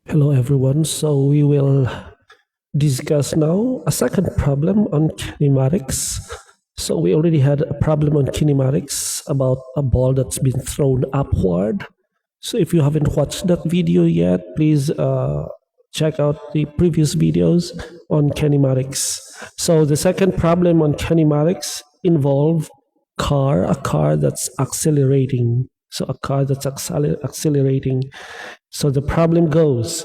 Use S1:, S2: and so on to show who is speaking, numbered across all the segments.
S1: Hello everyone. So we will discuss now a second problem on kinematics. So we already had a problem on kinematics about a ball that's been thrown upward. So if you haven't watched that video yet, please check out the previous videos on kinematics. So the second problem on kinematics involve a car that's accelerating. So a car that's accelerating. So the problem goes,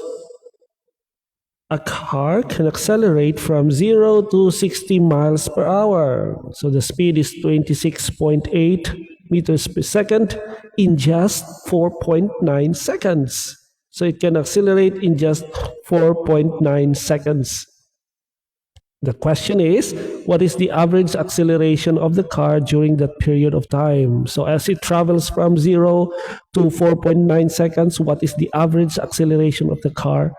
S1: a car can accelerate from 0 to 60 miles per hour. So the speed is 26.8 meters per second in just 4.9 seconds. So it can accelerate in just 4.9 seconds. The question is, what is the average acceleration of the car during that period of time? So as it travels from 0 to 4.9 seconds, what is the average acceleration of the car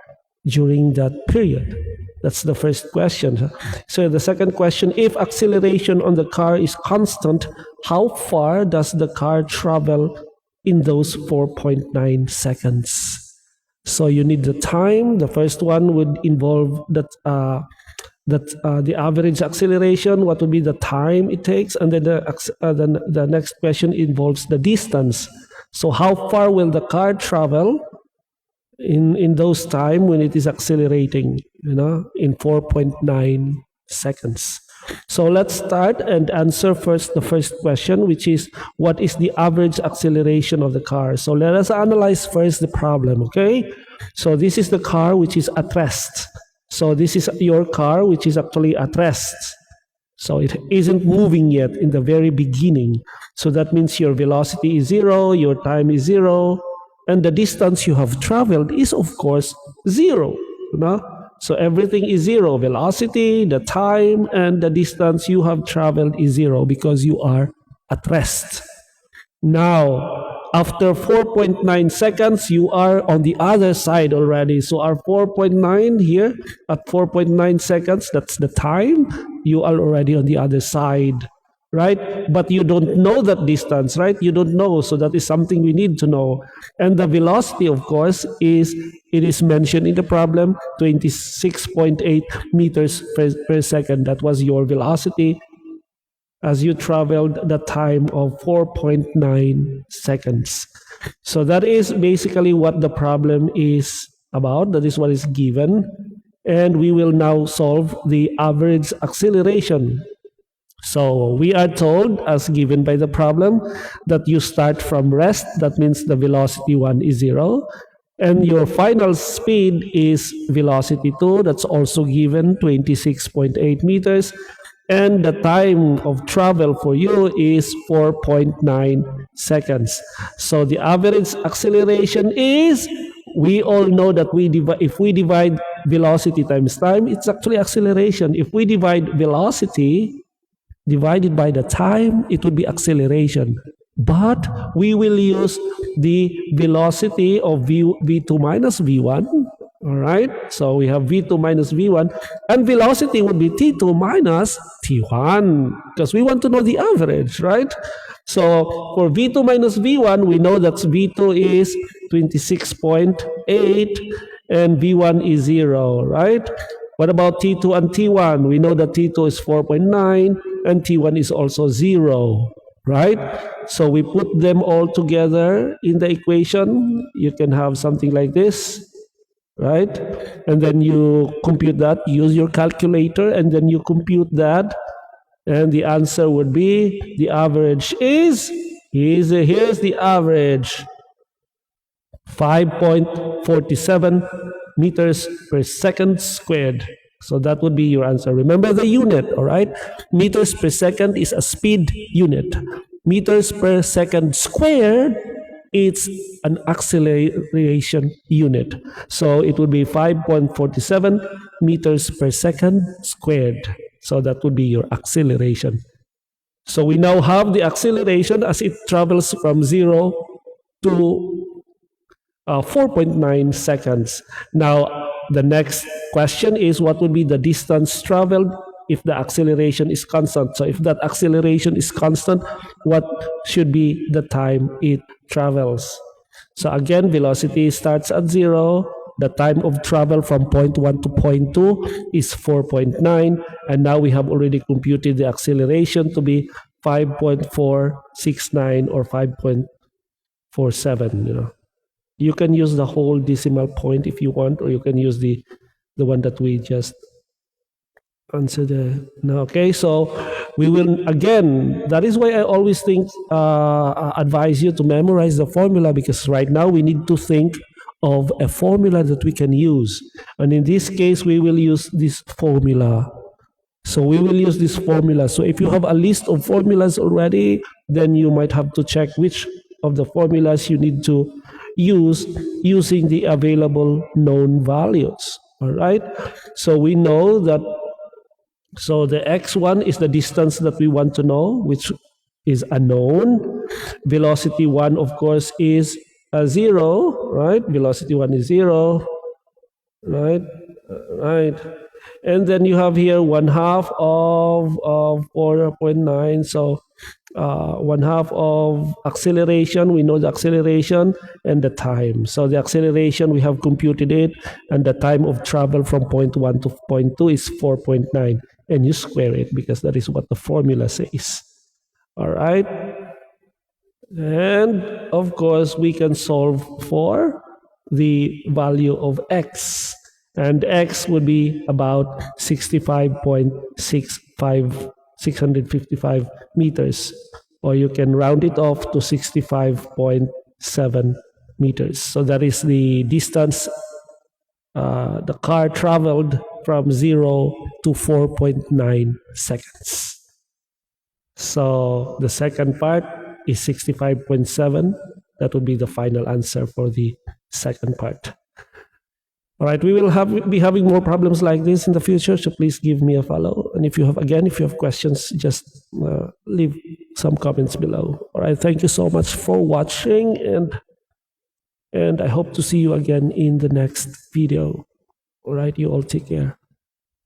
S1: during that period? That's the first question. So the second question, if acceleration on the car is constant, how far does the car travel in those 4.9 seconds? So you need the time. The first one would involve that the average acceleration, what would be the time it takes, and then the next question involves the distance. So how far will the car travel in those time when it is accelerating, in 4.9 seconds. So let's start and answer first the first question, which is, what is the average acceleration of the car? So let us analyze first the problem, okay? So this is the car which is at rest. So this is your car which is actually at rest. So it isn't moving yet in the very beginning. So that means your velocity is 0, your time is 0, and the distance you have traveled is, of course, 0. So everything is 0. Velocity, the time, and the distance you have traveled is 0 because you are at rest. Now, after 4.9 seconds, you are on the other side already. So our 4.9 here, at 4.9 seconds, that's the time, you are already on the other side, right? But you don't know that distance, right? You don't know. So that is something we need to know. And the velocity, of course, it is mentioned in the problem, 26.8 meters per second. That was your velocity as you traveled the time of 4.9 seconds. So that is basically what the problem is about. That is what is given. And we will now solve the average acceleration. So we are told, as given by the problem, that you start from rest. That means the velocity 1 is 0. And your final speed is velocity 2. That's also given, 26.8 meters. And the time of travel for you is 4.9 seconds. So the average acceleration is, we all know that if we divide velocity times time, it's actually acceleration. If we divide velocity divided by the time, it would be acceleration. But we will use the velocity of v2 minus v1. All right, so we have v2 minus v1, and velocity would be t2 minus t1, because we want to know the average, right? So for v2 minus v1, we know that v2 is 26.8 and v1 is 0, right? What about t2 and t1? We know that t2 is 4.9 and t1 is also 0, right? So we put them all together in the equation. You can have something like this, right? And then you compute that, use your calculator, and then you compute that, and the answer would be, the average here's the average, 5.47 meters per second squared. So that would be your answer. Remember the unit, all right? Meters per second is a speed unit. Meters per second squared, it's an acceleration unit. So it would be 5.47 meters per second squared. So that would be your acceleration. So we now have the acceleration as it travels from 0 to 4.9 seconds. Now, the next question is, what would be the distance traveled if the acceleration is constant? So if that acceleration is constant, what should be the time it travels? So again, velocity starts at 0, The time of travel from point 1 to point 2 is 4.9. And now we have already computed the acceleration to be 5.469 or 5.47. You can use the whole decimal point if you want, or you can use the one that we just consider now. Okay, so we will, again, that is why I always advise you to memorize the formula, because right now we need to think of a formula that we can use, and in this case we will use this formula. So we will use this formula. So if you have a list of formulas already, then you might have to check which of the formulas you need to use using the available known values. All right, so we know that. So the x1 is the distance that we want to know, which is unknown. Velocity 1, of course, is 0, right? Velocity 1 is 0, right? Right. And then you have here 1/2 of 4.9. So 1/2 of acceleration. We know the acceleration and the time. So the acceleration, we have computed it, and the time of travel from point 1 to point 2 is 4.9. And you square it because that is what the formula says. All right. And of course, we can solve for the value of x. And x would be about 655 meters. Or you can round it off to 65.7 meters. So that is the distance the car traveled from 0 to 4.9 seconds. So the second part is 65.7. That would be the final answer for the second part. All right, we will be having more problems like this in the future, so please give me a follow. And if you have questions, just leave some comments below. All right, thank you so much for watching, and I hope to see you again in the next video. All right, you all take care.